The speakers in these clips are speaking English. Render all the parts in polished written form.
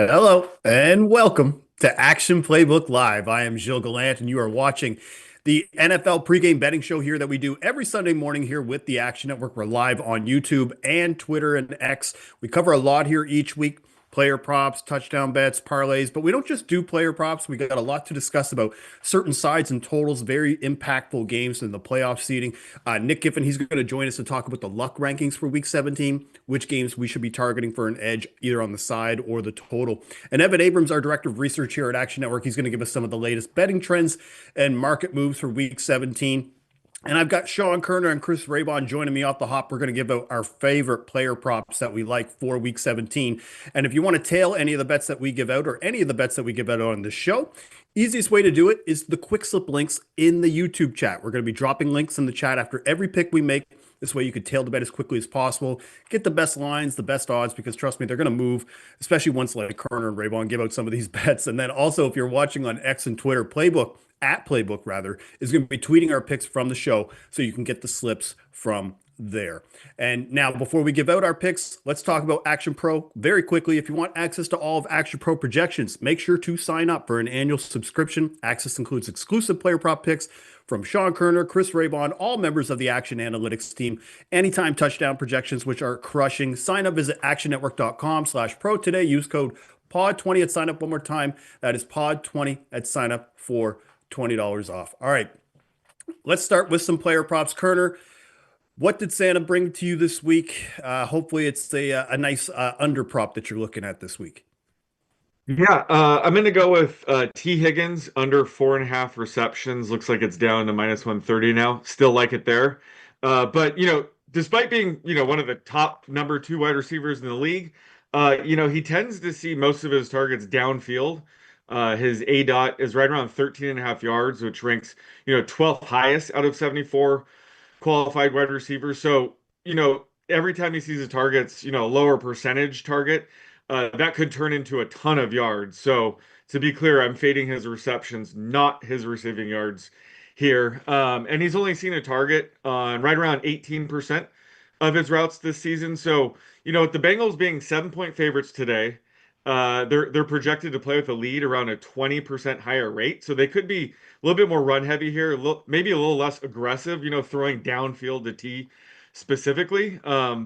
Hello and welcome to Action Playbook Live. I am Gilles Gallant, and you are watching the NFL pregame betting show here that we do every Sunday morning here with the Action Network. We're live on YouTube and Twitter and X. We cover a lot here each week. Player props, touchdown bets, parlays, but we don't just do player props. We got a lot to discuss about certain sides and totals, very impactful games in the playoff seeding. Nick Giffen, he's going to join us to talk about the luck rankings for week 17, which games we should be targeting for an edge, either on the side or the total. And Evan Abrams, our director of research here at Action Network, he's going to give us some of the latest betting trends and market moves for week 17. And I've got Sean Kerner and Chris Raybon joining me off the hop. We're going to give out our favorite player props that we like for week 17. And if you want to tail any of the bets that we give out or any of the bets that we give out on the show, easiest way to do it is the quick slip links in the YouTube chat. We're going to be dropping links in the chat after every pick we make. This way you could tail the bet as quickly as possible, get the best lines, the best odds, because trust me, they're going to move, especially once like Kerner and Raybon give out some of these bets. And then also, if you're watching on X and Twitter, Playbook rather, is going to be tweeting our picks from the show so you can get the slips from there. And now, before we give out our picks, let's talk about Action Pro very quickly. If you want access to all of Action Pro projections, make sure to sign up for an annual subscription. Access includes exclusive player prop picks from Sean Kerner, Chris Raybon, all members of the Action Analytics team, anytime touchdown projections, which are crushing. Sign up, visit actionnetwork.com/pro today. Use code POD20 at sign up one more time. That is POD20 at sign up for $20 off. All right, let's start with some player props. Kerner, what did Santa bring to you this week? Hopefully it's a nice under prop that you're looking at this week. Yeah, I'm going to go with T. Higgins under 4.5 receptions. Looks like it's down to -130 now. Still like it there. But, despite being, one of the top number two wide receivers in the league, he tends to see most of his targets downfield. His A dot is right around 13 and a half yards, which ranks, 12th highest out of 74 qualified wide receivers. So, every time he sees his targets, lower percentage target, that could turn into a ton of yards. So to be clear, I'm fading his receptions, not his receiving yards here. And he's only seen a target on right around 18% of his routes this season. So, with the Bengals being 7-point favorites today, they're projected to play with a lead around a 20% higher rate. So they could be a little bit more run heavy here, maybe a little less aggressive, throwing downfield to T specifically.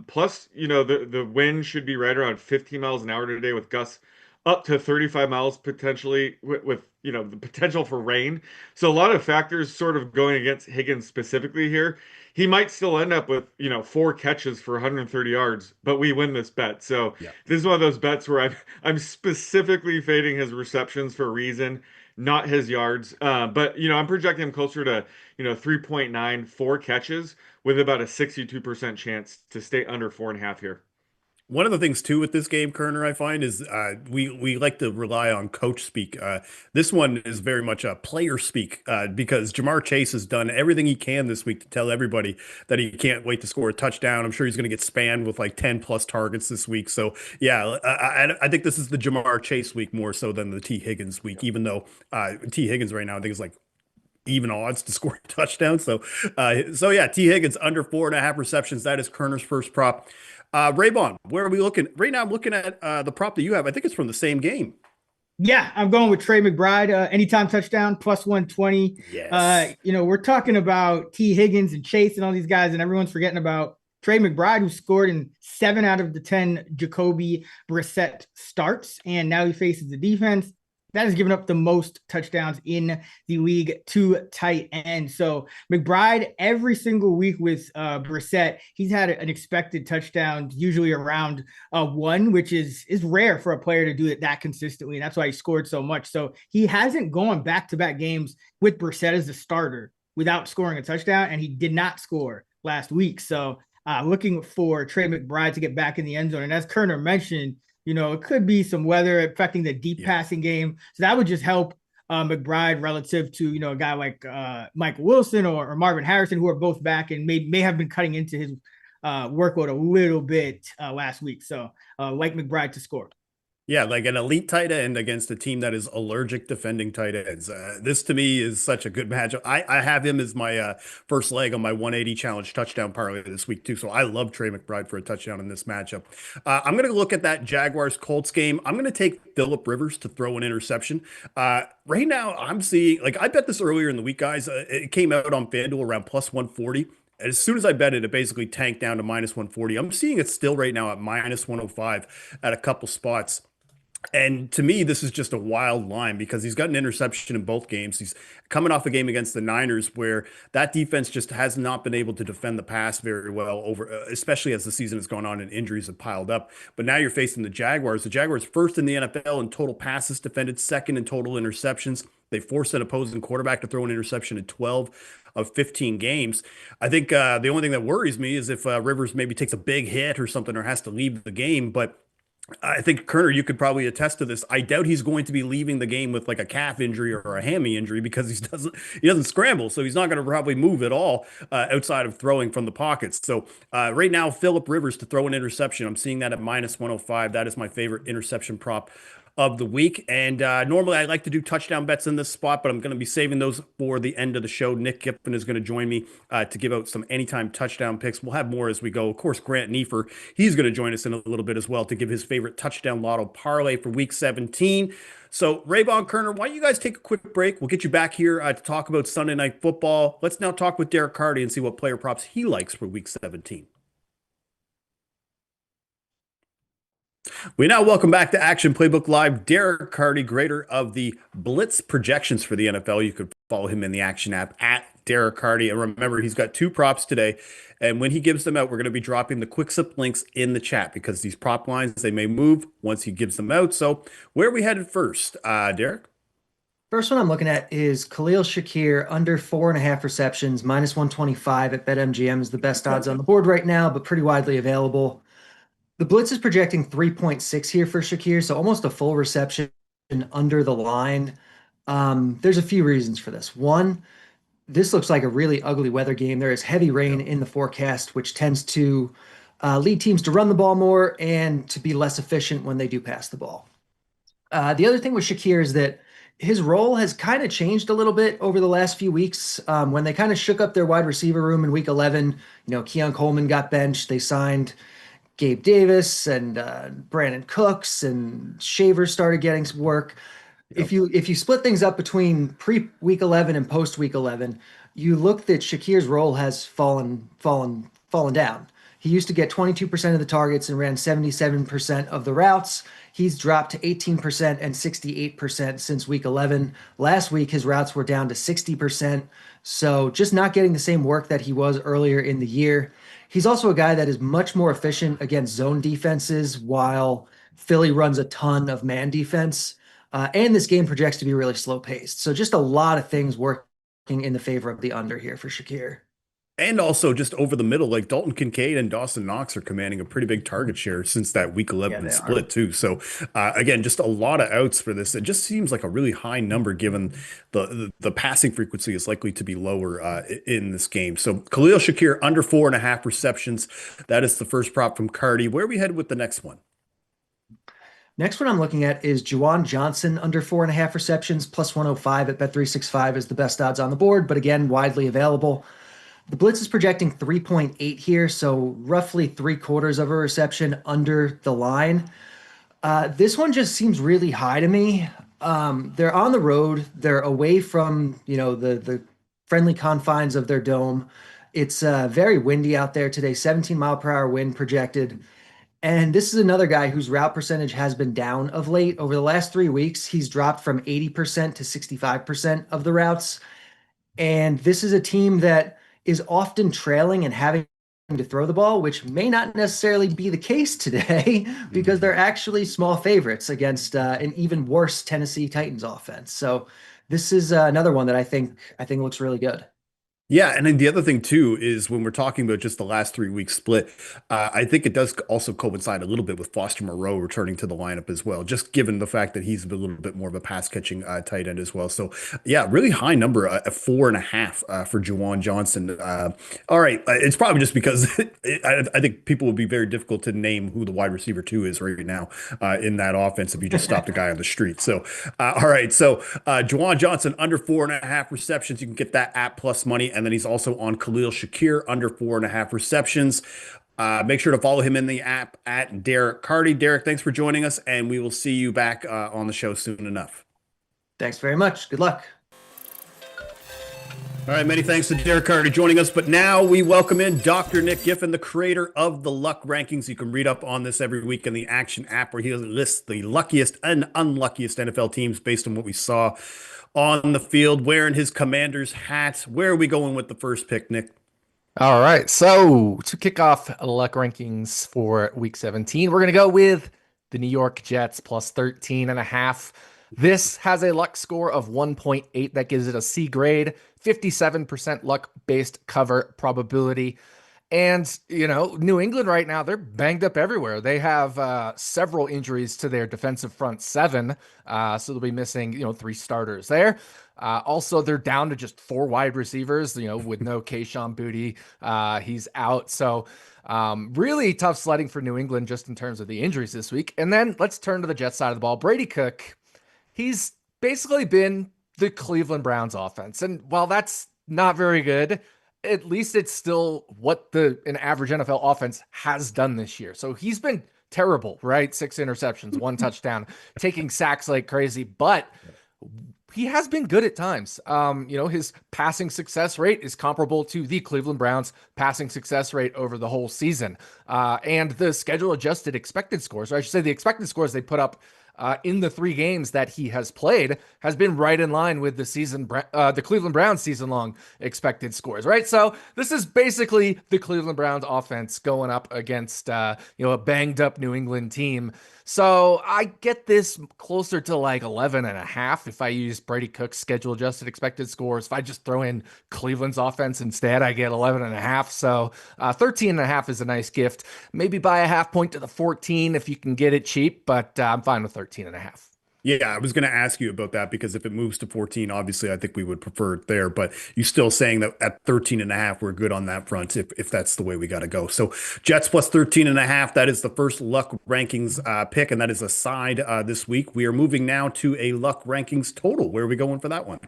Plus, the wind should be right around 15 miles an hour today with gusts up to 35 miles potentially with the potential for rain. So a lot of factors sort of going against Higgins specifically here. He might still end up with, 4 catches for 130 yards, but we win this bet. So Yeah. this is one of those bets where I'm specifically fading his receptions for a reason, not his yards. But I'm projecting him closer to 3.9, 4 catches with about a 62% chance to stay under 4.5 here. One of the things too with this game, Kerner, I find is we like to rely on coach speak. This one is very much a player speak because Jamar Chase has done everything he can this week to tell everybody that he can't wait to score a touchdown. I'm sure he's going to get spanned with like 10 plus targets this week. So yeah, I think this is the Jamar Chase week more so than the T Higgins week, even though T Higgins right now I think is like even odds to score a touchdown. So yeah, T Higgins under 4.5 receptions. That is Kerner's first prop. Raybon, where are we looking? Right now, I'm looking at the prop that you have. I think it's from the same game. Yeah, I'm going with Trey McBride, anytime touchdown, plus 120. Yes. We're talking about T. Higgins and Chase and all these guys, and everyone's forgetting about Trey McBride, who scored in 7 out of the 10 Jacoby Brissett starts, and now he faces the defense that has given up the most touchdowns in the league to tight end. So McBride, every single week with Brissett, he's had an expected touchdown, usually around 1, which is rare for a player to do it that consistently. And that's why he scored so much. So he hasn't gone back-to-back games with Brissett as the starter without scoring a touchdown, and he did not score last week. So looking for Trey McBride to get back in the end zone. And as Kerner mentioned, it could be some weather affecting the deep passing game. So that would just help McBride relative to, a guy like Michael Wilson or Marvin Harrison, who are both back and may have been cutting into his workload a little bit last week. So like McBride to score. Yeah, like an elite tight end against a team that is allergic defending tight ends. This to me is such a good matchup. I have him as my first leg on my 180 challenge touchdown parlay this week too. So I love Trey McBride for a touchdown in this matchup. I'm going to look at that Jaguars Colts game. I'm going to take Phillip Rivers to throw an interception. Right now, I'm seeing like I bet this earlier in the week, guys. It came out on FanDuel around plus 140. As soon as I bet it, it basically tanked down to minus 140. I'm seeing it still right now at minus 105 at a couple spots. And to me, this is just a wild line because he's got an interception in both games. He's coming off a game against the Niners where that defense just has not been able to defend the pass very well over, especially as the season has gone on and injuries have piled up. But now you're facing the Jaguars. The Jaguars first in the NFL in total passes defended, second in total interceptions. They forced an opposing quarterback to throw an interception in 12 of 15 games. I think the only thing that worries me is if Rivers maybe takes a big hit or something or has to leave the game. But I think Kerner, you could probably attest to this. I doubt he's going to be leaving the game with like a calf injury or a hammy injury because he doesn't scramble, so he's not going to probably move at all outside of throwing from the pockets. So right now, Phillip Rivers to throw an interception, I'm seeing that at minus 105. That is my favorite interception prop of the week. And normally I like to do touchdown bets in this spot, but I'm going to be saving those for the end of the show. Nick Giffen is going to join me to give out some anytime touchdown picks. We'll have more as we go. Of course, Grant Neefer, he's going to join us in a little bit as well to give his favorite touchdown lotto parlay for week 17. So, Raybon Kerner, why don't you guys take a quick break? We'll get you back here to talk about Sunday Night Football. Let's now talk with Derek Carty and see what player props he likes for week 17. We now welcome back to Action Playbook Live. Derek Carty, creator of the Blitz projections for the NFL. You could follow him in the Action app at Derek Carty. And remember, he's got two props today. And when he gives them out, we're going to be dropping the quick slip links in the chat because these prop lines, they may move once he gives them out. So where are we headed first, Derek? First one I'm looking at is Khalil Shakir under 4.5 receptions, minus 125 at BetMGM is the best odds on the board right now, but pretty widely available. The Blitz is projecting 3.6 here for Shakir, so almost a full reception under the line. There's a few reasons for this. One, this looks like a really ugly weather game. There is heavy rain in the forecast, which tends to lead teams to run the ball more and to be less efficient when they do pass the ball. The other thing with Shakir is that his role has kind of changed a little bit over the last few weeks. When they kind of shook up their wide receiver room in week 11, Keon Coleman got benched. They signed Gabe Davis and Brandon Cooks, and Shaver started getting some work. Yep. If you split things up between pre-week 11 and post-week 11, you look that Shakir's role has fallen down. He used to get 22% of the targets and ran 77% of the routes. He's dropped to 18% and 68% since week 11. Last week, his routes were down to 60%. So just not getting the same work that he was earlier in the year. He's also a guy that is much more efficient against zone defenses while Philly runs a ton of man defense. And this game projects to be really slow paced. So just a lot of things working in the favor of the under here for Shakir. And also just over the middle, like Dalton Kincaid and Dawson Knox are commanding a pretty big target share since that week 11 split too. So again, just a lot of outs for this. It just seems like a really high number given the passing frequency is likely to be lower in this game. So Khalil Shakir under 4.5 receptions. That is the first prop from Carty. Where are we headed with the next one? Next one I'm looking at is Juwan Johnson under 4.5 receptions, plus 105 at Bet365 is the best odds on the board, but again, widely available. The Blitz is projecting 3.8 here, so roughly 3/4 of a reception under the line. This one just seems really high to me. They're on the road. They're away from, the friendly confines of their dome. It's very windy out there today, 17-mile-per-hour wind projected. And this is another guy whose route percentage has been down of late. Over the last 3 weeks, he's dropped from 80% to 65% of the routes. And this is a team that is often trailing and having to throw the ball, which may not necessarily be the case today because they're actually small favorites against an even worse Tennessee Titans offense. So this is another one that I think looks really good. Yeah, and then the other thing too is when we're talking about just the last 3 week split, I think it does also coincide a little bit with Foster Moreau returning to the lineup as well, just given the fact that he's a little bit more of a pass catching tight end as well. So yeah, really high number, a 4.5 for Juwan Johnson. All right, it's probably just because I think people would be very difficult to name who the wide receiver two is right now in that offense if you just stopped a guy on the street. So all right, so Juwan Johnson under 4.5 receptions, you can get that at plus money. And then he's also on Khalil Shakir under 4.5 receptions. Make sure to follow him in the app at Derek Carty. Derek, thanks for joining us, and we will see you back on the show soon enough. Thanks very much. Good luck. All right, many thanks to Derek Carty joining us. But now we welcome in Dr. Nick Giffen, the creator of the Luck Rankings. You can read up on this every week in the Action app, where he lists the luckiest and unluckiest NFL teams based on what we saw on the field, wearing his Commander's hat. Where are we going with the first pick, Nick? All right. So to kick off luck rankings for week 17, we're going to go with the New York Jets plus 13.5. This has a luck score of 1.8. That gives it a C grade, 57% luck based cover probability. And, New England right now, they're banged up everywhere. They have several injuries to their defensive front seven. So they'll be missing, 3 starters there. Also, they're down to just 4 wide receivers, with no Kayshon Boutte. He's out. So really tough sledding for New England just in terms of the injuries this week. And then let's turn to the Jets side of the ball. Brady Cook, he's basically been the Cleveland Browns offense. And while that's not very good, at least it's still what an average NFL offense has done this year. So he's been terrible, right? 6 interceptions, 1 touchdown, taking sacks like crazy, but he has been good at times. His passing success rate is comparable to the Cleveland Browns passing success rate over the whole season. And the schedule adjusted expected scores, or I should say the expected scores they put up in the 3 games that he has played has been right in line with the Cleveland Browns season-long expected scores, right? So this is basically the Cleveland Browns offense going up against a banged-up New England team. So I get this closer to like 11.5 if I use Brady Cook's schedule-adjusted expected scores. If I just throw in Cleveland's offense instead, I get 11.5. So 13.5 is a nice gift. Maybe buy a half point to the 14 if you can get it cheap, but I'm fine with 13.5. Yeah, I was going to ask you about that because if it moves to 14, obviously I think we would prefer it there, but you're still saying that at 13.5, we're good on that front if that's the way we got to go. So Jets plus 13.5, that is the first luck rankings pick, and that is a side this week. We are moving now to a luck rankings total. Where are we going for that one?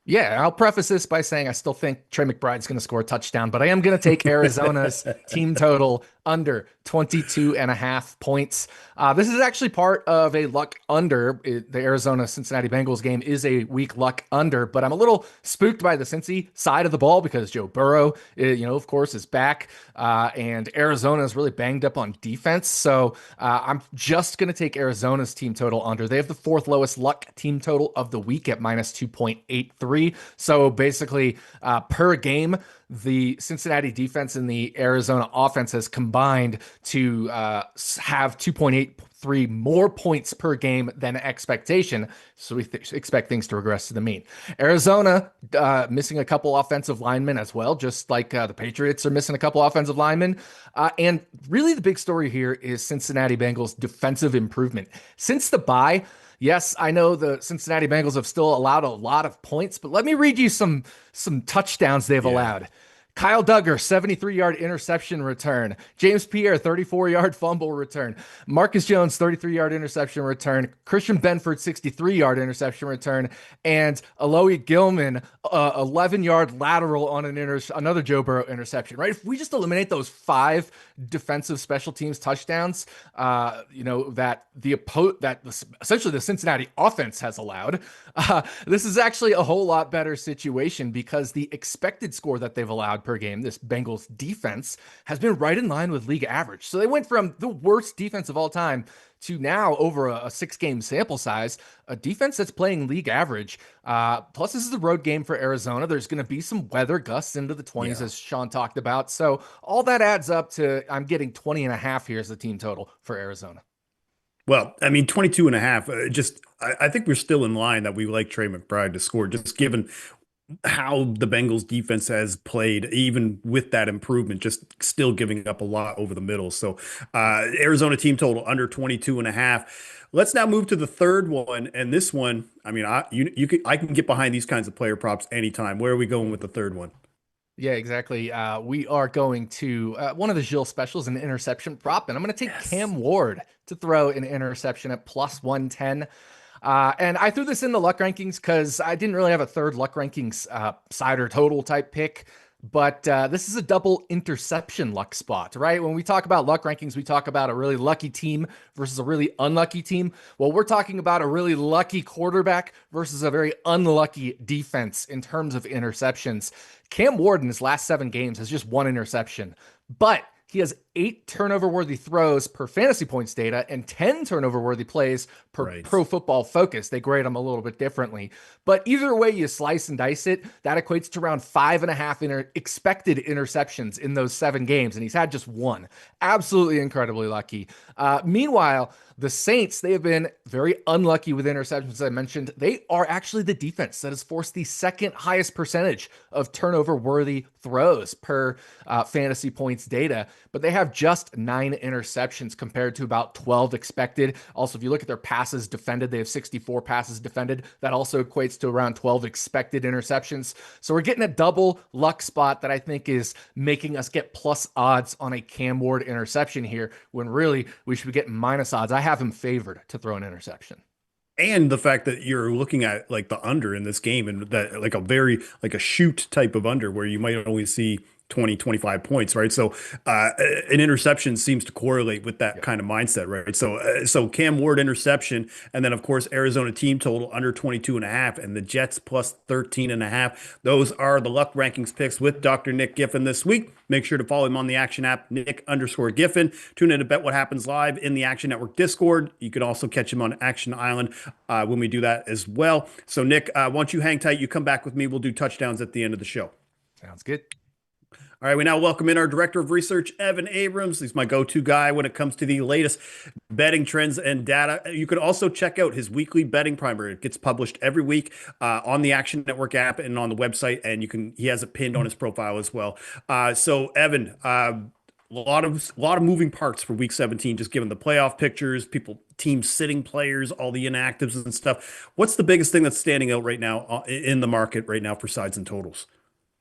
Yeah, I'll preface this by saying I still think Trey McBride's going to score a touchdown, but I am going to take Arizona's team total under 22.5 points. This is actually part of a luck under. The Arizona-Cincinnati Bengals game is a weak luck under, but I'm a little spooked by the Cincy side of the ball because Joe Burrow, of course, is back, and Arizona is really banged up on defense. So I'm just going to take Arizona's team total under. They have the 4th lowest luck team total of the week at minus 2.83. So basically, per game, the Cincinnati defense and the Arizona offense has combined to have 2.83 more points per game than expectation. So we expect things to regress to the mean. Arizona missing a couple offensive linemen as well, just like the Patriots are missing a couple offensive linemen. And really the big story here is Cincinnati Bengals defensive improvement. Since the bye, yes, I know the Cincinnati Bengals have still allowed a lot of points, but let me read you some touchdowns they've allowed. Kyle Duggar, 73-yard interception return. James Pierre, 34-yard fumble return. Marcus Jones, 33-yard interception return. Christian Benford, 63-yard interception return. And Aloy Gilman, 11-yard lateral on another Joe Burrow interception, right? If we just eliminate those 5 defensive special teams touchdowns, that essentially the Cincinnati offense has allowed, this is actually a whole lot better situation because the expected score that they've allowed per game, this Bengals defense, has been right in line with league average. So they went from the worst defense of all time to now, over a 6-game sample size, a defense that's playing league average. Plus, this is a road game for Arizona. There's going to be some weather gusts into the 20s, as Sean talked about. So all that adds up to, I'm getting 20.5 here as the team total for Arizona. Well, I mean, 22.5, I think we're still in line that we like Trey McBride to score, just given how the Bengals defense has played, even with that improvement, just still giving up a lot over the middle. So Arizona team total under 22.5. Let's now move to the third one. And this one, I mean, I can get behind these kinds of player props anytime. Where are we going with the third one? Yeah, exactly. We are going to one of the Gilles specials, an interception prop, and I'm going to take Cam Ward to throw an interception at plus 110. And I threw this in the luck rankings because I didn't really have a third luck rankings side or total type pick. But this is a double interception luck spot, right? When we talk about luck rankings, we talk about a really lucky team versus a really unlucky team. Well, we're talking about a really lucky quarterback versus a very unlucky defense in terms of interceptions. Cam Ward in his last 7 games has just 1 interception, but he has 8 turnover-worthy throws per fantasy points data and 10 turnover-worthy plays per Pro Football Focus. They grade them a little bit differently. But either way you slice and dice it, that equates to around 5.5 expected interceptions in those 7 games, and he's had just 1. Absolutely incredibly lucky. Meanwhile, the Saints, they have been very unlucky with interceptions, as I mentioned. They are actually the defense that has forced the second highest percentage of turnover-worthy throws per fantasy points data, but they have just 9 interceptions compared to about 12 expected. Also, if you look at their passes defended, they have 64 passes defended. That also equates to around 12 expected interceptions. So we're getting a double luck spot that I think is making us get plus odds on a Cam Ward interception here, when really we should be getting minus odds. I have him favored to throw an interception. And the fact that you're looking at like the under in this game, and that like a very like a shoot type of under where you might only see 20, 25 points, right? So an interception seems to correlate with that kind of mindset, right? So Cam Ward interception, and then of course Arizona team total under 22.5, and the Jets plus 13.5. Those are the luck rankings picks with Dr. Nick Giffen this week. Make sure to follow him on the Action app, Nick_Giffen. Tune in to Bet What Happens Live in the Action Network Discord. You can also catch him on Action Island when we do that as well. So Nick, once you hang tight, you come back with me. We'll do touchdowns at the end of the show. Sounds good. All right, we now welcome in our Director of Research, Evan Abrams. He's my go-to guy when it comes to the latest betting trends and data. You can also check out his weekly betting primer. It gets published every week on the Action Network app and on the website, and he has it pinned on his profile as well. So, Evan, a lot of moving parts for Week 17, just given the playoff pictures, teams sitting players, all the inactives and stuff. What's the biggest thing that's standing out right now in the market right now for sides and totals?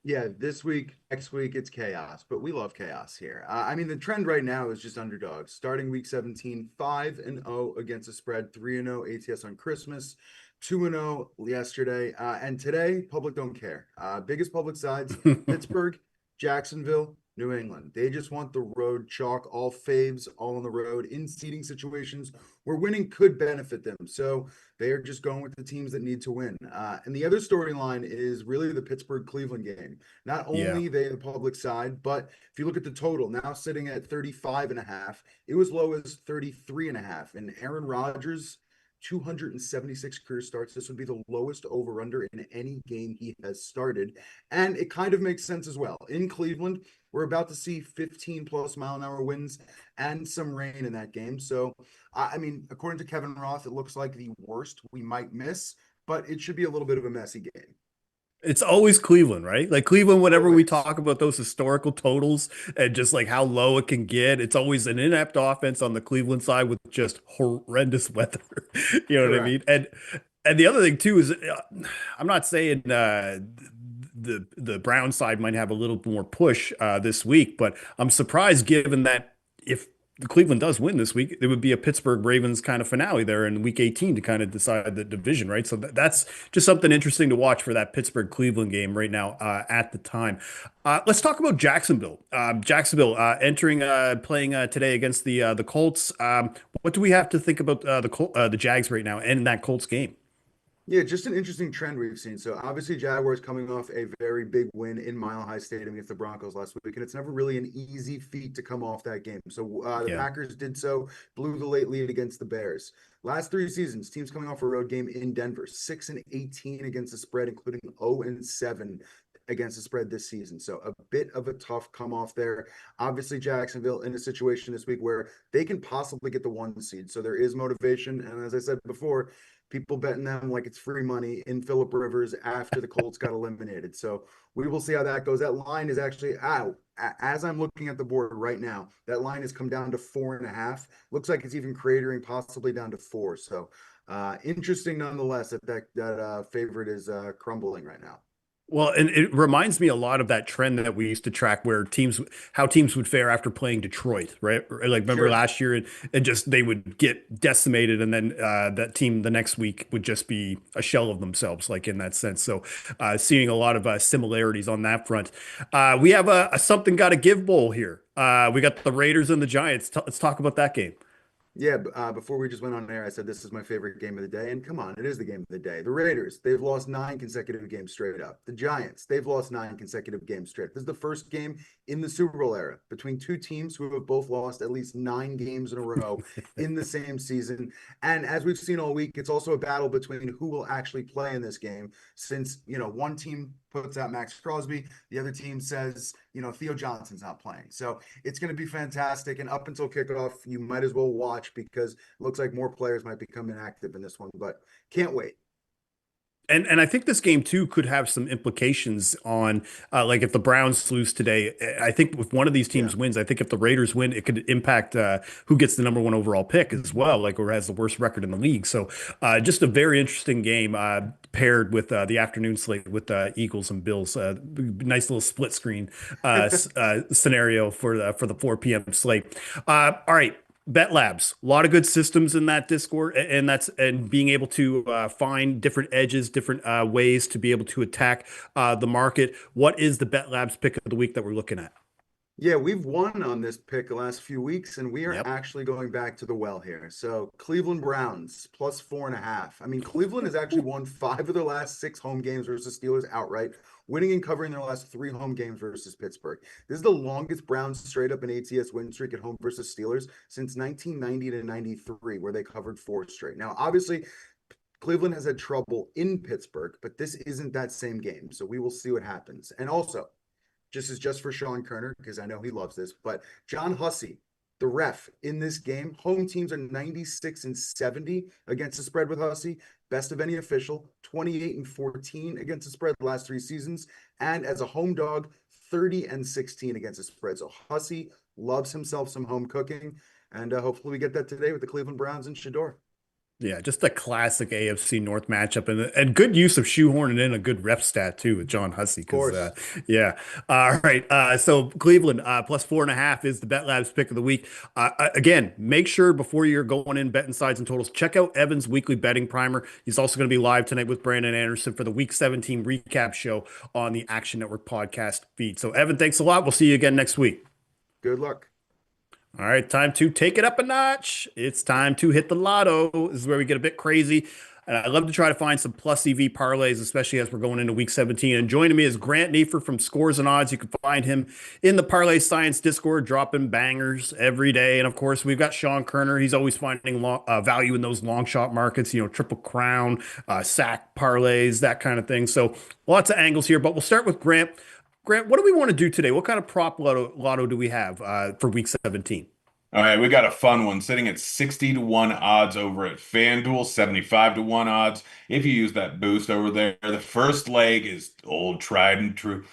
Yeah, this week, next week, it's chaos, but we love chaos here. I mean, the trend right now is just underdogs. Starting week 17, 5-0 against the spread, 3-0 ATS on Christmas, 2-0 yesterday, and today, public don't care. Biggest public sides, Pittsburgh, Jacksonville, New England. They just want the road chalk, all faves, all on the road in seeding situations where winning could benefit them. So they are just going with the teams that need to win. And the other storyline is really the Pittsburgh-Cleveland game. Not only they the public side, but if you look at the total, now sitting at 35.5, it was low as 33.5. And Aaron Rodgers, 276 career starts. This would be the lowest over-under in any game he has started. And it kind of makes sense as well. In Cleveland, we're about to see 15+ mile-an-hour winds and some rain in that game. So, I mean, according to Kevin Roth, it looks like the worst we might miss, but it should be a little bit of a messy game. It's always Cleveland, right? Like Cleveland, whenever we Always. talk about those historical totals and just like how low it can get, it's always an inept offense on the Cleveland side with just horrendous weather. You know what I mean? And the other thing too is, I'm not saying the Brown side might have a little more push this week, but I'm surprised given that if the Cleveland does win this week, it would be a Pittsburgh Ravens kind of finale there in week 18 to kind of decide the division, right? So that's just something interesting to watch for that Pittsburgh Cleveland game right now at the time. Let's talk about Jacksonville. Jacksonville entering playing today against the Colts. What do we have to think about the Jags right now and that Colts game? Yeah, just an interesting trend we've seen. So obviously Jaguars coming off a very big win in Mile High Stadium against the Broncos last week, and it's never really an easy feat to come off that game. So the Packers did so, blew the late lead against the Bears. Last 3 seasons, teams coming off a road game in Denver, 6-18 against the spread, including 0-7 against the spread this season. So a bit of a tough come off there. Obviously Jacksonville in a situation this week where they can possibly get the 1 seed. So there is motivation. And as I said before, people betting them like it's free money in Phillip Rivers after the Colts got eliminated. So we will see how that goes. That line is actually out. As I'm looking at the board right now, that line has come down to 4.5. Looks like it's even cratering possibly down to 4. So interesting nonetheless that favorite is crumbling right now. Well, and it reminds me a lot of that trend that we used to track where how teams would fare after playing Detroit, right? Like remember Sure. last year and just they would get decimated and then that team the next week would just be a shell of themselves, like in that sense. So seeing a lot of similarities on that front. We have a something got to give bowl here. We got the Raiders and the Giants. Let's talk about that game. Yeah, before we just went on air, I said this is my favorite game of the day. And come on, it is the game of the day. The Raiders, they've lost 9 consecutive games straight up. The Giants, they've lost 9 consecutive games straight. This is the first game in the Super Bowl era between two teams who have both lost at least 9 games in a row in the same season. And as we've seen all week, it's also a battle between who will actually play in this game, since, one team puts out Max Crosby, the other team says, Theo Johnson's not playing. So it's going to be fantastic. And up until kickoff, you might as well watch because it looks like more players might become inactive in this one, but can't wait. And I think this game too could have some implications on like if the Browns lose today. I think if one of these teams wins, I think if the Raiders win, it could impact who gets the number 1 overall pick as well, like or has the worst record in the league. So just a very interesting game paired with the afternoon slate with Eagles and Bills. Nice little split screen scenario for the 4 p.m. slate. All right. Bet Labs, a lot of good systems in that Discord, and being able to find different edges, different ways to be able to attack the market. What is the Bet Labs pick of the week that we're looking at? Yeah, we've won on this pick the last few weeks, and we are actually going back to the well here. So Cleveland Browns plus 4.5. I mean, Cleveland has actually won 5 of their last 6 home games versus Steelers outright, winning and covering their last 3 home games versus Pittsburgh. This is the longest Browns straight up in ATS win streak at home versus Steelers since 1990 to 93, where they covered 4 straight. Now, obviously, Cleveland has had trouble in Pittsburgh, but this isn't that same game. So we will see what happens. And also, just for Sean Kerner, because I know he loves this, but John Hussey, the ref in this game, home teams are 96 and 70 against the spread with Hussey, best of any official, 28 and 14 against the spread the last 3 seasons, and as a home dog, 30 and 16 against the spread. So Hussey loves himself some home cooking, and hopefully we get that today with the Cleveland Browns and Shador. Yeah, just a classic AFC North matchup, and good use of shoehorning in a good rep stat too with John Hussey. Of course. All right. So Cleveland plus 4.5 is the Bet Labs pick of the week. Again, make sure before you're going in betting sides and totals, check out Evan's weekly betting primer. He's also going to be live tonight with Brandon Anderson for the Week 17 recap show on the Action Network podcast feed. So Evan, thanks a lot. We'll see you again next week. Good luck. All right, time to take it up a notch. It's time to hit the lotto. This is where we get a bit crazy. And I love to try to find some plus EV parlays, especially as we're going into week 17. And joining me is Grant Neefer from Scores and Odds. You can find him in the Parlay Science Discord, dropping bangers every day. And of course, we've got Sean Kerner. He's always finding value in those long shot markets, Triple Crown, sack parlays, that kind of thing. So lots of angles here, but we'll start with Grant. Grant, what do we want to do today? What kind of prop lotto do we have for week 17? All right, we got a fun one sitting at 60 to 1 odds over at FanDuel, 75 to 1 odds. If you use that boost over there, the first leg is old tried and true.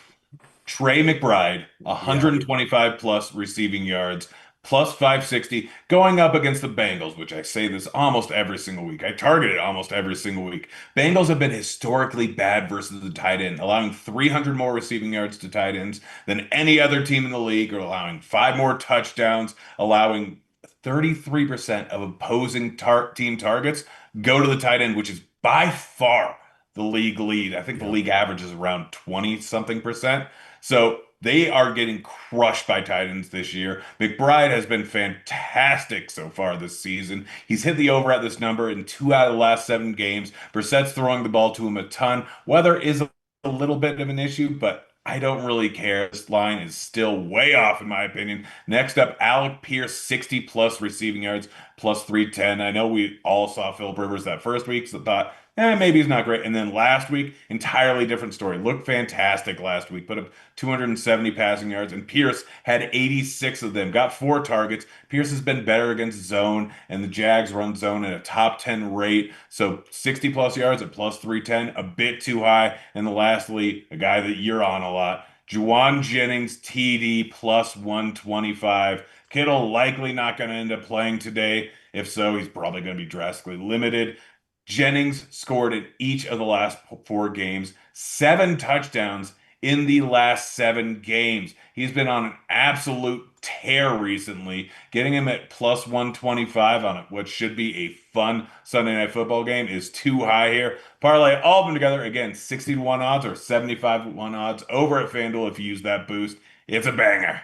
Trey McBride, 125 plus receiving yards, plus 560, going up against the Bengals, which I say this almost every single week. I target it almost every single week. Bengals have been historically bad versus the tight end, allowing 300 more receiving yards to tight ends than any other team in the league, or allowing 5 more touchdowns, allowing 33% of opposing team targets go to the tight end, which is by far the league lead. I think the league average is around 20-something%. So they are getting crushed by tight ends this year. McBride has been fantastic so far this season. He's hit the over at this number in 2 out of the last 7 games. Brissett's throwing the ball to him a ton. Weather is a little bit of an issue, but I don't really care. This line is still way off, in my opinion. Next up, Alec Pierce, 60 plus receiving yards, plus 310. I know we all saw Phillip Rivers that first week, so thought maybe he's not great. And then last week, entirely different story. Looked fantastic last week. Put up 270 passing yards, and Pierce had 86 of them. Got 4 targets. Pierce has been better against zone, and the Jags run zone at a top 10 rate. So 60 plus yards at plus 310, a bit too high. And the lastly, a guy that you're on a lot, Juwan Jennings, TD plus 125. Kittle likely not going to end up playing today. If so, he's probably going to be drastically limited. Jennings scored in each of the last 4 games, 7 touchdowns in the last 7 games. He's been on an absolute tear recently, getting him at plus 125 on it, what should be a fun Sunday night football game, is too high here. Parlay all of them together, again, 60 to 1 odds or 75 to 1 odds over at FanDuel if you use that boost. It's a banger.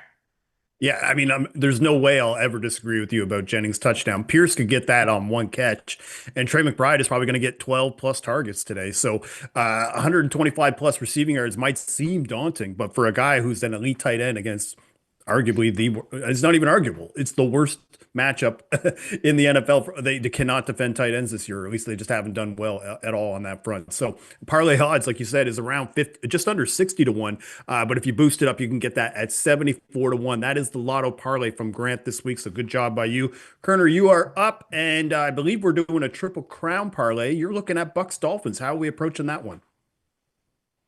Yeah, I mean, there's no way I'll ever disagree with you about Jennings' touchdown. Pierce could get that on 1 catch, and Trey McBride is probably going to get 12 plus targets today. So 125 plus receiving yards might seem daunting, but for a guy who's an elite tight end against arguably it's not even arguable. It's the worst matchup in the NFL. They cannot defend tight ends this year, or at least they just haven't done well at all on that front. So parlay odds, like you said, is around 50, just under 60 to 1. But if you boost it up, you can get that at 74 to 1. That is the lotto parlay from Grant this week. So good job by you. Kerner, you are up, and I believe we're doing a triple crown parlay. You're looking at Bucks Dolphins. How are we approaching that one?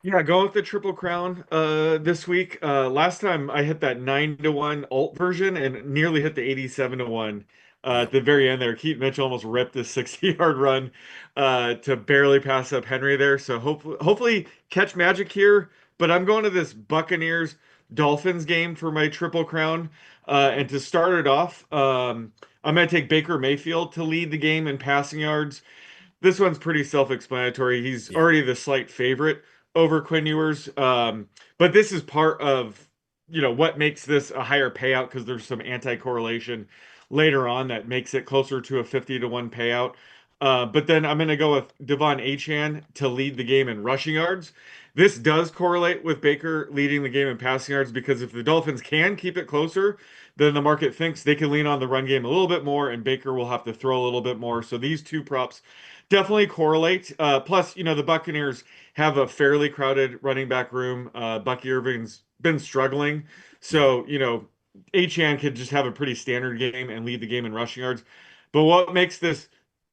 Yeah, going with the Triple Crown this week. Last time I hit that 9 to 1 alt version and nearly hit the 87 to 1 at the very end there. Keith Mitchell almost ripped a 60-yard run to barely pass up Henry there. So hopefully catch magic here. But I'm going to this Buccaneers Dolphins game for my Triple Crown. And to start it off, I'm going to take Baker Mayfield to lead the game in passing yards. This one's pretty self-explanatory. He's already the slight favorite over Quinn Ewers. But this is part of, what makes this a higher payout, because there's some anti-correlation later on that makes it closer to a 50 to 1 payout. But then I'm going to go with Devon Achane to lead the game in rushing yards. This does correlate with Baker leading the game in passing yards, because if the Dolphins can keep it closer, then the market thinks they can lean on the run game a little bit more, and Baker will have to throw a little bit more. So these two props definitely correlate. Plus, the Buccaneers have a fairly crowded running back room. Bucky Irving's been struggling. So, Achane could just have a pretty standard game and lead the game in rushing yards. But what makes this,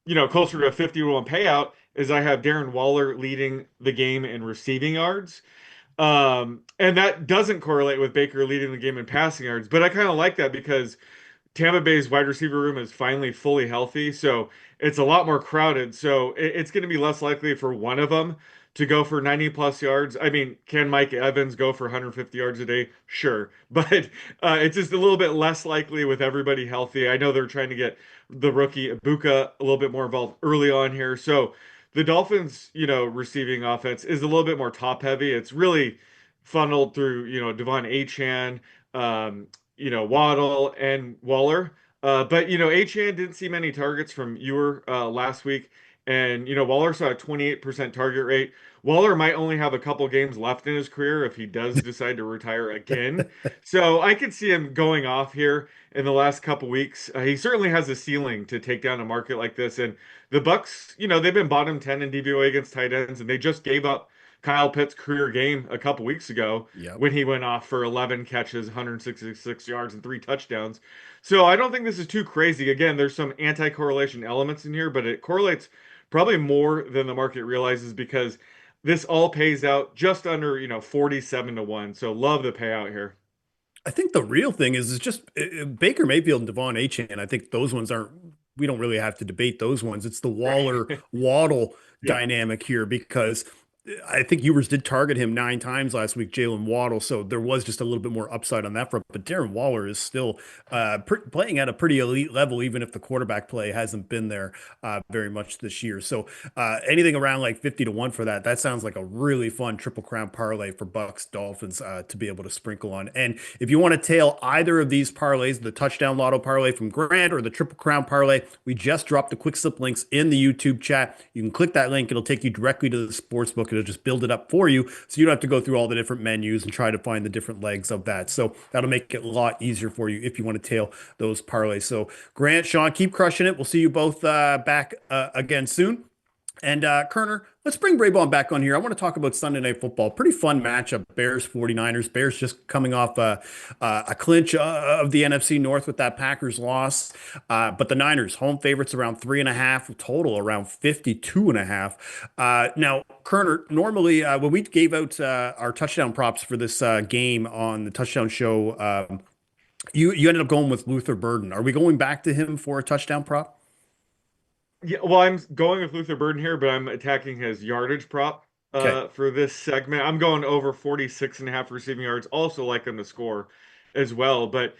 closer to a 50 to 1 payout is I have Darren Waller leading the game in receiving yards. And that doesn't correlate with Baker leading the game in passing yards. But I kind of like that, because Tampa Bay's wide receiver room is finally fully healthy, so it's a lot more crowded. So it's going to be less likely for one of them to go for 90 plus yards. I mean, can Mike Evans go for 150 yards a day? Sure. But it's just a little bit less likely with everybody healthy. I know they're trying to get the rookie Ibuka a little bit more involved early on here. So the Dolphins, receiving offense is a little bit more top heavy. It's really funneled through, Devon Achane, Waddle and Waller. But Achane didn't see many targets from Ewer last week, and Waller saw a 28% target rate. Waller might only have a couple games left in his career if he does decide to retire again. So I could see him going off here in the last couple weeks. He certainly has a ceiling to take down a market like this. And the Bucks, they've been bottom 10 in DVOA against tight ends, and they just gave up Kyle Pitts' career game a couple weeks ago when he went off for 11 catches, 166 yards, and 3 touchdowns. So I don't think this is too crazy. Again, there's some anti-correlation elements in here, but it correlates probably more than the market realizes, because this all pays out just under, 47 to 1. So love the payout here. I think the real thing is just Baker Mayfield and Devon Achane. I think those ones we don't really have to debate those ones. It's the Waller Waddle dynamic here, because I think Ewers did target him 9 times last week, Jalen Waddle. So there was just a little bit more upside on that front. But Darren Waller is still playing at a pretty elite level, even if the quarterback play hasn't been there very much this year. So anything around like 50 to 1 for that sounds like a really fun Triple Crown parlay for Bucks Dolphins to be able to sprinkle on. And if you want to tail either of these parlays, the touchdown lotto parlay from Grant or the Triple Crown parlay, we just dropped the quick slip links in the YouTube chat. You can click that link. It'll take you directly to the sportsbook. It'll just build it up for you, so you don't have to go through all the different menus and try to find the different legs of that. So that'll make it a lot easier for you if you want to tail those parlays. So Grant, Sean, keep crushing it. We'll see you both back again soon. And Kerner, let's bring Braybon back on here. I want to talk about Sunday Night Football. Pretty fun matchup. Bears 49ers. Bears just coming off a clinch of the NFC North with that Packers loss. But the Niners, home favorites around 3.5, total around 52.5. Now, Kerner, normally when we gave out our touchdown props for this game on the touchdown show, you ended up going with Luther Burden. Are we going back to him for a touchdown prop? Yeah, well, I'm going with Luther Burden here, but I'm attacking his yardage prop Okay. for this segment. I'm going over 46.5 receiving yards. Also like him to score as well. But,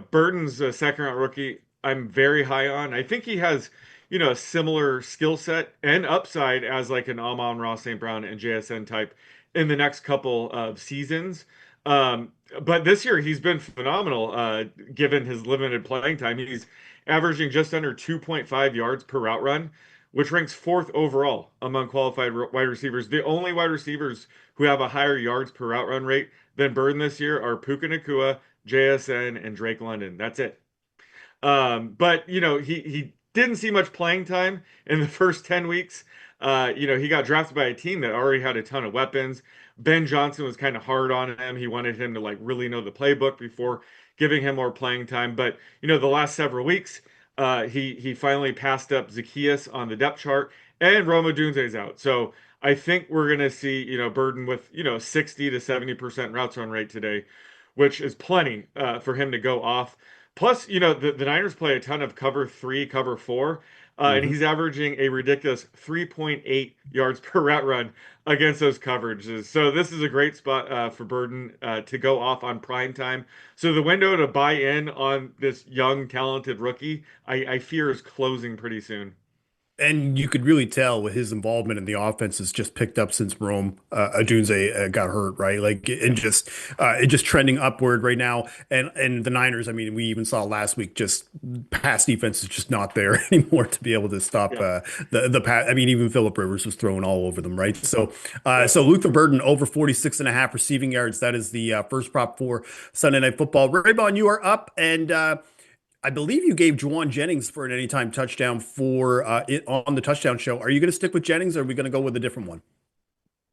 Burden's a second round rookie. I'm very high on. I think he has, a similar skill set and upside as like an Amon-Ra St. Brown and JSN type in the next couple of seasons. But this year he's been phenomenal, given his limited playing time. He's averaging just under 2.5 yards per route run, which ranks fourth overall among qualified wide receivers. The only wide receivers who have a higher yards per route run rate than Burden this year are Puka Nacua, JSN, and Drake London. That's it. But he didn't see much playing time in the first 10 weeks. He got drafted by a team that already had a ton of weapons. Ben Johnson was kind of hard on him. He wanted him to like really know the playbook before giving him more playing time. But the last several weeks, he finally passed up Zacchaeus on the depth chart, and Roma Dunze's out. So I think we're gonna see Burden with 60 to 70% routes run rate today, which is plenty for him to go off. Plus, the Niners play a ton of cover 3, cover 4, and he's averaging a ridiculous 3.8 yards per route run against those coverages. So this is a great spot for Burden to go off on prime time. So the window to buy in on this young, talented rookie, I fear, is closing pretty soon. And you could really tell with his involvement in the offense has just picked up since Rome Odunze got hurt, right? Like and just it just trending upward right now. And the Niners, I mean, we even saw last week just pass defense is just not there anymore to be able to stop Yeah. the pass. I mean, even Philip Rivers was throwing all over them, right? So Yeah. so Luther Burden over 46.5 receiving yards. That is the first prop for Sunday Night Football. Raybon, you are up and I believe you gave Juwan Jennings for an anytime touchdown for it on the touchdown show. Are you going to stick with Jennings or are we going to go with a different one?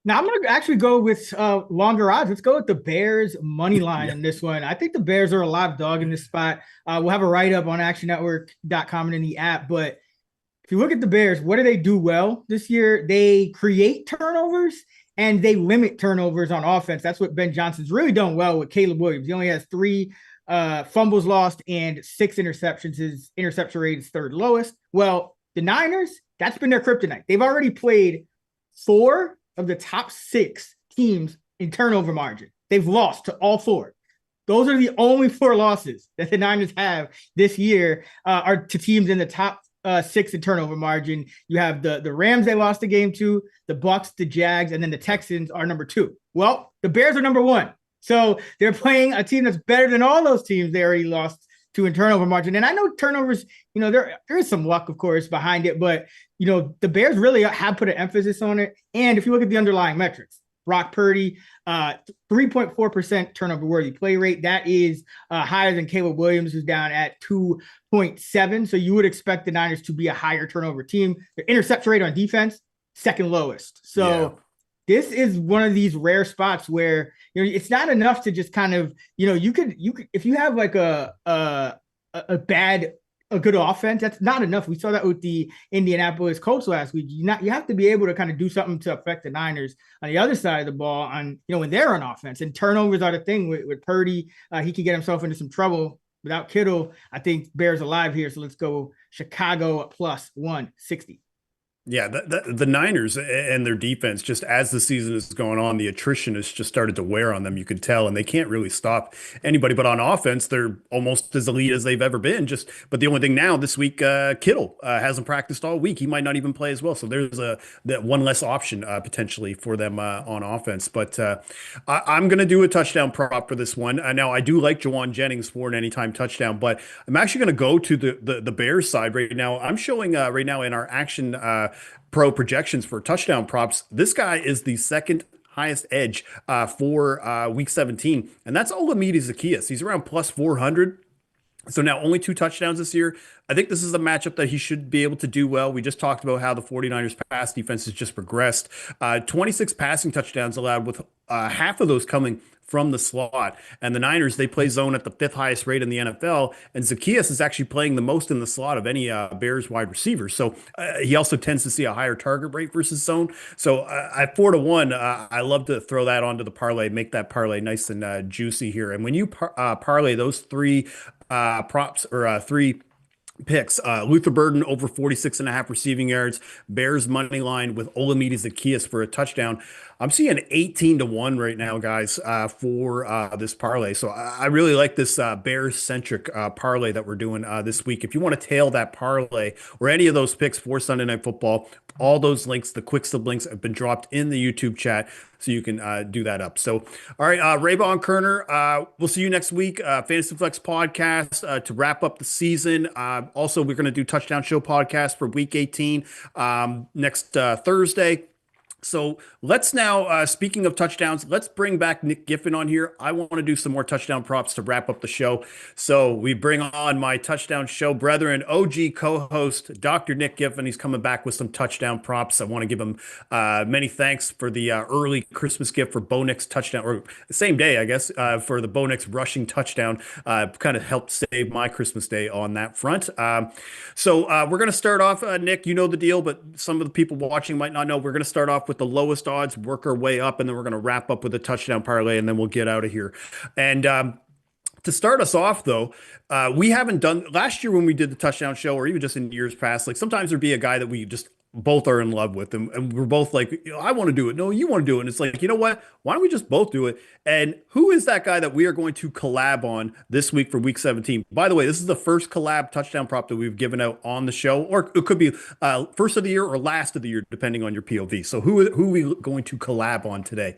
Now I'm going to actually go with longer odds. Let's go with the Bears money line in this one. I think the Bears are a live dog in this spot. We'll have a write-up on actionnetwork.com and in the app. But if you look at the Bears, what do they do well this year? They create turnovers and they limit turnovers on offense. That's what Ben Johnson's really done well with Caleb Williams. He only has 3 fumbles lost and 6 interceptions. His interception rate is third lowest. Well, the Niners, that's been their kryptonite. They've already played 4 of the top 6 teams in turnover margin. They've lost to all 4. Those are the only 4 losses that the Niners have this year are to teams in the top 6 in turnover margin. You have the Rams they lost the game to, the Bucks, the Jags, and then the Texans are number 2. Well, the Bears are number 1. So they're playing a team that's better than all those teams they already lost to in turnover margin. And I know turnovers, there is some luck, of course, behind it, but the Bears really have put an emphasis on it. And if you look at the underlying metrics, Brock Purdy, 3.4% turnover worthy play rate. That is higher than Caleb Williams, who's down at 2.7. So you would expect the Niners to be a higher turnover team. Their interception rate on defense, second lowest. So this is one of these rare spots where it's not enough to just kind of you could if you have like a good offense, that's not enough. We saw that with the Indianapolis Colts last week. You have to be able to kind of do something to affect the Niners on the other side of the ball on when they're on offense. And turnovers are the thing with Purdy. He could get himself into some trouble without Kittle. I think Bears alive here, so let's go Chicago plus 160. Yeah, the Niners and their defense, just as the season is going on, the attrition has just started to wear on them. You can tell, and they can't really stop anybody. But on offense, they're almost as elite as they've ever been. But the only thing now this week, Kittle hasn't practiced all week. He might not even play as well. So there's that one less option potentially for them on offense. But I'm going to do a touchdown prop for this one. Now I do like Juwan Jennings for an anytime touchdown, but I'm actually going to go to the Bears side right now. I'm showing right now in our action. Pro projections for touchdown props. This guy is the second highest edge for week 17, and that's Olamide Zacchaeus. He's around plus 400. So now only 2 touchdowns this year. I think this is a matchup that he should be able to do well. We just talked about how the 49ers pass defense has just progressed. 26 passing touchdowns allowed, with half of those coming from the slot. And the Niners, they play zone at the 5th highest rate in the NFL. And Zacchaeus is actually playing the most in the slot of any Bears wide receiver. So he also tends to see a higher target rate versus zone. So at 4-1, I love to throw that onto the parlay, make that parlay nice and juicy here. And when you parlay those three props, or three picks, Luther Burden over 46.5 receiving yards, Bears money line with Olamide Zacchaeus for a touchdown. I'm seeing 18-1 right now, guys, for this parlay. So I really like this Bears centric parlay that we're doing this week. If you want to tail that parlay or any of those picks for Sunday Night Football, all those links, the quick stub links, have been dropped in the YouTube chat, so you can do that up. So, all right, Raybon Kerner, we'll see you next week. Fantasy Flex podcast to wrap up the season. Also, we're going to do Touchdown Show podcast for Week 18 next Thursday. So let's now, speaking of touchdowns, let's bring back Nick Giffen on here. I want to do some more touchdown props to wrap up the show. So we bring on my touchdown show brethren, OG co-host, Dr. Nick Giffen. He's coming back with some touchdown props. I want to give him many thanks for the early Christmas gift for Bo Nix touchdown, or the same day, I guess, for the Bo Nix rushing touchdown. Kind of helped save my Christmas day on that front. So we're going to start off, Nick, you know the deal, but some of the people watching might not know. We're going to start off with the lowest odds, work our way up, and then we're going to wrap up with a touchdown parlay, and then we'll get out of here. And to start us off, though, we haven't done last year when we did the touchdown show, or even just in years past. Like sometimes there'd be a guy that we just both are in love with, and we're both like, I want to do it. No, you want to do it. And it's like, you know what? Why don't we just both do it? And who is that guy that we are going to collab on this week for Week 17? By the way, this is the first collab touchdown prop that we've given out on the show, or it could be first of the year or last of the year, depending on your POV. So who are we going to collab on today,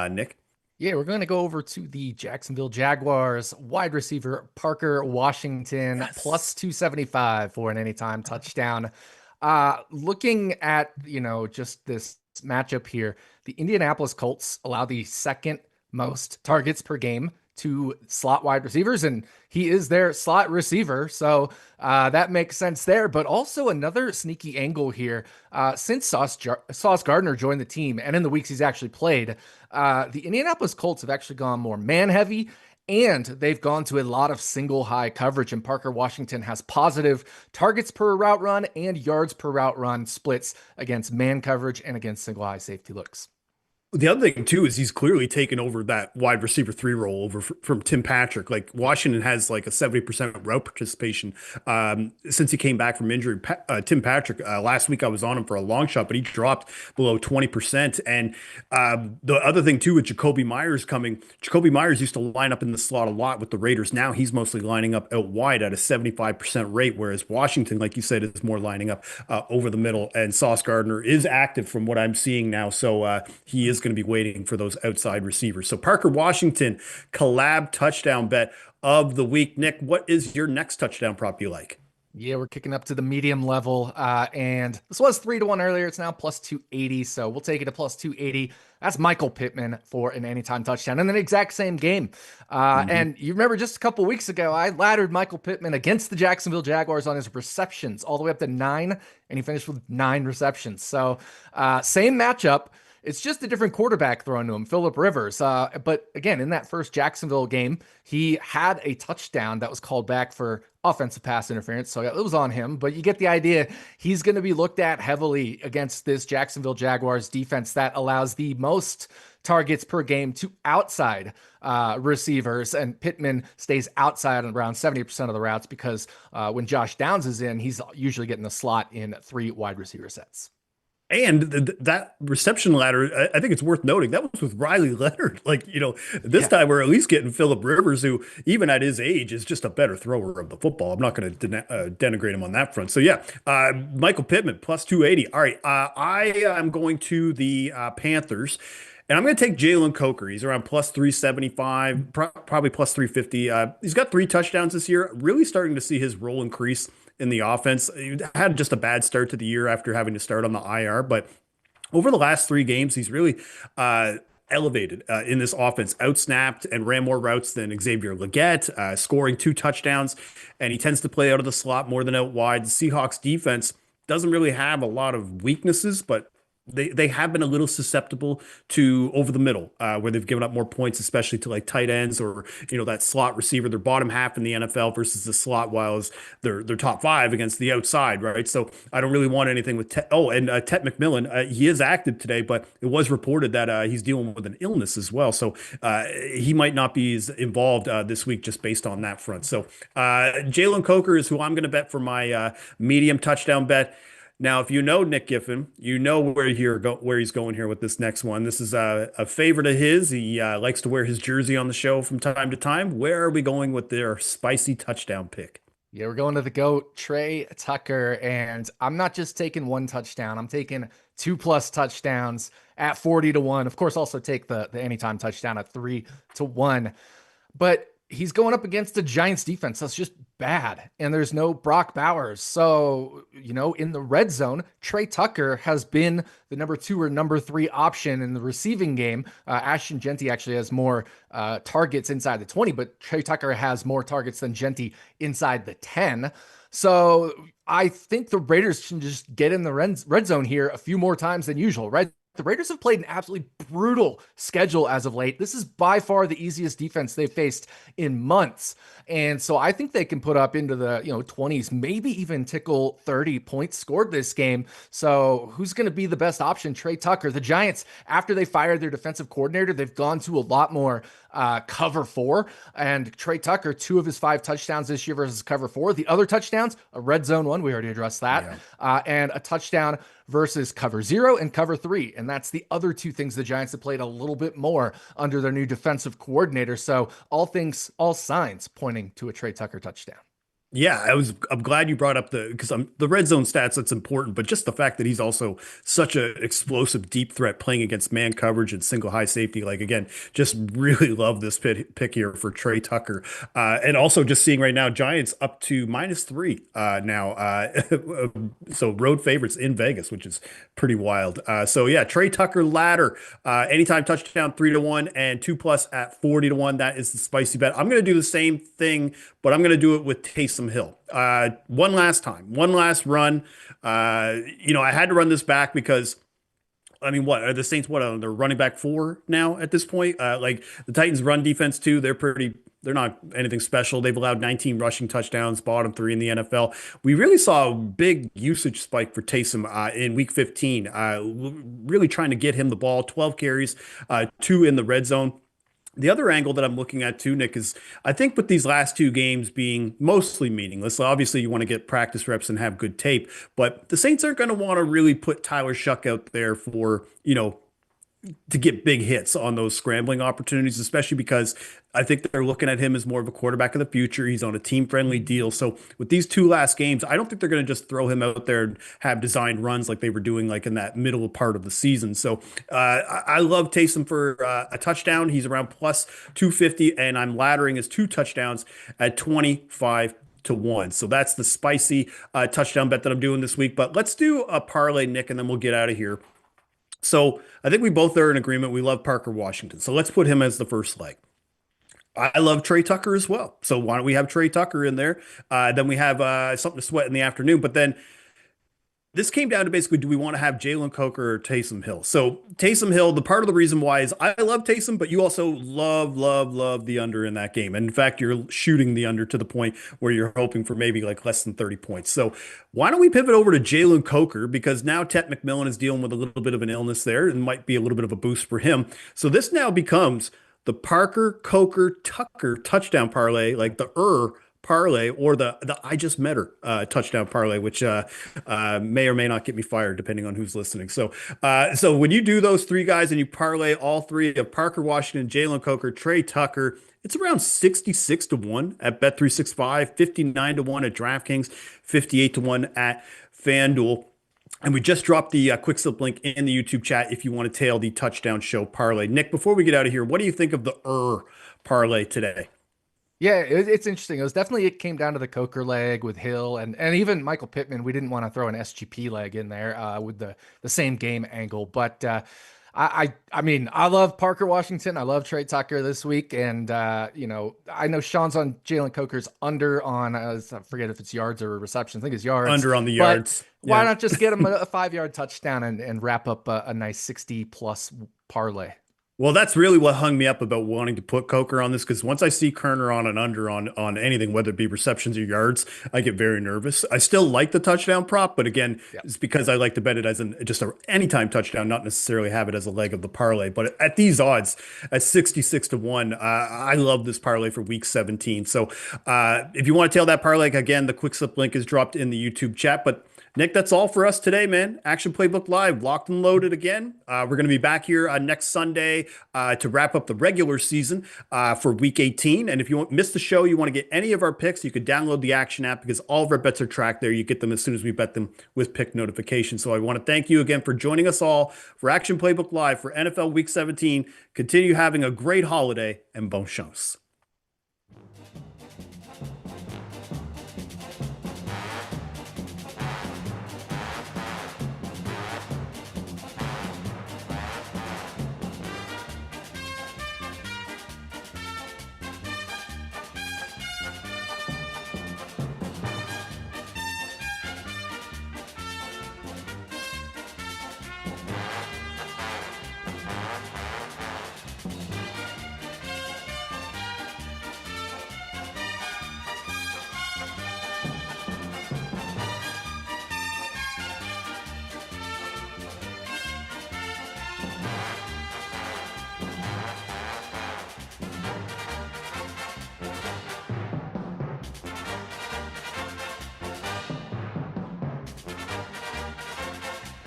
Nick? Yeah, we're going to go over to the Jacksonville Jaguars wide receiver Parker Washington, Yes. plus 275 for an anytime touchdown. Looking at, just this matchup here, the Indianapolis Colts allow the second most targets per game to slot wide receivers, and he is their slot receiver. So that makes sense there. But also another sneaky angle here, since Sauce Gardner joined the team and in the weeks he's actually played, the Indianapolis Colts have actually gone more man heavy, and they've gone to a lot of single high coverage, and Parker Washington has positive targets per route run and yards per route run splits against man coverage and against single high safety looks. The other thing too is he's clearly taken over that wide receiver 3 role over from Tim Patrick. Like Washington has like a 70% route participation since he came back from injury. Tim Patrick, last week I was on him for a long shot, but he dropped below 20%. And the other thing too with Jacoby Myers coming, Jacoby Myers used to line up in the slot a lot with the Raiders. Now he's mostly lining up out wide at a 75% rate, whereas Washington, like you said, is more lining up over the middle. And Sauce Gardner is active from what I'm seeing now, so he is going to be waiting for those outside receivers. So Parker Washington, collab touchdown bet of the week. Nick, what is your next touchdown prop you like? Yeah, we're kicking up to the medium level, and this was 3-1 earlier. It's now plus 280, so we'll take it to plus 280. That's Michael Pittman for an anytime touchdown in the exact same game. And you remember just a couple weeks ago, I laddered Michael Pittman against the Jacksonville Jaguars on his receptions all the way up to 9, and he finished with 9 receptions. So same matchup. It's just a different quarterback thrown to him, Phillip Rivers. But again, in that first Jacksonville game, he had a touchdown that was called back for offensive pass interference. So it was on him, but you get the idea. He's going to be looked at heavily against this Jacksonville Jaguars defense that allows the most targets per game to outside receivers, and Pittman stays outside on around 70% of the routes because when Josh Downs is in, he's usually getting the slot in 3 wide receiver sets. And that reception ladder, I think it's worth noting, that was with Riley Leonard. Like, this time we're at least getting Phillip Rivers, who, even at his age, is just a better thrower of the football. I'm not going to denigrate him on that front. So, yeah, Michael Pittman, plus 280. All right, I am going to the Panthers. And I'm going to take Jalen Coker. He's around plus 375, probably plus 350. He's got 3 touchdowns this year. Really starting to see his role increase in the offense. He had just a bad start to the year after having to start on the IR, but over the last 3 games, he's really elevated in this offense, outsnapped and ran more routes than Xavier Legette, scoring 2 touchdowns, and he tends to play out of the slot more than out wide. The Seahawks defense doesn't really have a lot of weaknesses, but they have been a little susceptible to over the middle, where they've given up more points, especially to like tight ends or that slot receiver. They're bottom half in the NFL versus the slot, while they're top 5 against the outside, right? So I don't really want anything with Tet. Oh, and Tet McMillan, he is active today, but it was reported that he's dealing with an illness as well, so he might not be as involved this week just based on that front. So Jalen Coker is who I'm going to bet for my medium touchdown bet. Now, if you know Nick Giffen, you know where he's going here with this next one. This is a favorite of his. He likes to wear his jersey on the show from time to time. Where are we going with their spicy touchdown pick? Yeah, we're going to the GOAT, Trey Tucker, and I'm not just taking 1 touchdown. I'm taking 2+ touchdowns at 40-1. Of course, also take the anytime touchdown at 3-1. But he's going up against the Giants defense that's just bad, and there's no Brock Bowers. So, in the red zone, Trey Tucker has been the number 2 or number 3 option in the receiving game. Ashton Genty actually has more targets inside the 20, but Trey Tucker has more targets than Genty inside the 10. So I think the Raiders can just get in the red zone here a few more times than usual, right? The Raiders have played an absolutely brutal schedule as of late. This is by far the easiest defense they've faced in months. And so I think they can put up into the 20s, maybe even tickle 30 points scored this game. So who's going to be the best option? Trey Tucker. The Giants, after they fired their defensive coordinator, they've gone to a lot more cover 4. And Trey Tucker, 2 of his 5 touchdowns this year versus cover 4. The other touchdowns, a red zone one, we already addressed that, and a touchdown versus cover 0 and cover 3. And that's the other 2 things the Giants have played a little bit more under their new defensive coordinator. So all signs pointing to a Trey Tucker touchdown. Yeah, I'm glad you brought up the red zone stats. That's important, but just the fact that he's also such an explosive deep threat playing against man coverage and single high safety. Like, again, just really love this pick here for Trey Tucker. And also just seeing right now, Giants up to -3 now. So road favorites in Vegas, which is pretty wild. So yeah, Trey Tucker ladder, anytime touchdown 3-1 and 2+ at 40-1. That is the spicy bet. I'm going to do the same thing, but I'm going to do it with Taysom Hill. One last run. I had to run this back because, what are the Saints? They're running back 4 now at this point. Like the Titans' run defense too. They're not anything special. They've allowed 19 rushing touchdowns, bottom 3 in the NFL. We really saw a big usage spike for Taysom in Week 15. Really trying to get him the ball. 12 carries, 2 in the red zone. The other angle that I'm looking at too, Nick, is I think with these last 2 games being mostly meaningless, obviously you want to get practice reps and have good tape, but the Saints aren't going to want to really put Tyler Shuck out there for, to get big hits on those scrambling opportunities, especially because I think they're looking at him as more of a quarterback of the future. He's on a team-friendly deal. So with these 2 last games, I don't think they're going to just throw him out there and have designed runs like they were doing like in that middle part of the season. So I love Taysom for a touchdown. He's around +250, and I'm laddering his 2 touchdowns at 25-1. So that's the spicy touchdown bet that I'm doing this week. But let's do a parlay, Nick, and then we'll get out of here. So I think we both are in agreement. We love Parker Washington. So let's put him as the first leg. I love Trey Tucker as well. So why don't we have Trey Tucker in there? Then we have something to sweat in the afternoon. But then this came down to basically, do we want to have Jalen Coker or Taysom Hill? So Taysom Hill, the part of the reason why is I love Taysom, but you also love the under in that game. And in fact, you're shooting the under to the point where you're hoping for maybe like less than 30 points. So why don't we pivot over to Jalen Coker? Because now Tet McMillan is dealing with a little bit of an illness there and might be a little bit of a boost for him. So this now becomes the Parker Coker Tucker touchdown parlay, like the parlay, or the I just met her touchdown parlay, which may or may not get me fired depending on who's listening. So when you do those 3 guys and you parlay all 3 of Parker Washington, Jalen Coker, Trey Tucker, it's around 66-1 at Bet365, 59-1 at DraftKings, 58-1 at FanDuel. And we just dropped the quick slip link in the YouTube chat if you want to tail the touchdown show parlay. Nick, before we get out of here, what do you think of the parlay today? Yeah, it's interesting. It came down to the Coker leg with Hill and even Michael Pittman. We didn't want to throw an SGP leg in there with the same game angle, but I mean, I love Parker Washington. I love Trey Tucker this week. And, you know, I know Sean's on Jalen Coker's under on, I forget if it's yards or receptions. I think it's yards. Under on the But yards. why Yeah. not just get him a 5-yard touchdown and wrap up a nice 60+ parlay? Well, that's really what hung me up about wanting to put Coker on this, because once I see Kerner on an under on anything, whether it be receptions or yards, I get very nervous. I still like the touchdown prop, but again, it's because I like to bet it as just a anytime touchdown, not necessarily have it as a leg of the parlay. But at these odds, at 66 to 1, I love this parlay for week 17. So if you want to tail that parlay, again, the quick slip link is dropped in the YouTube chat. But Nick, that's all for us today, man. Action Playbook Live, locked and loaded again. We're going to be back here next Sunday to wrap up the regular season for Week 18. And if you miss the show, you want to get any of our picks, you could download the Action app, because all of our bets are tracked there. You get them as soon as we bet them with pick notification. So I want to thank you again for joining us all for Action Playbook Live for NFL Week 17. Continue having a great holiday, and bon chance.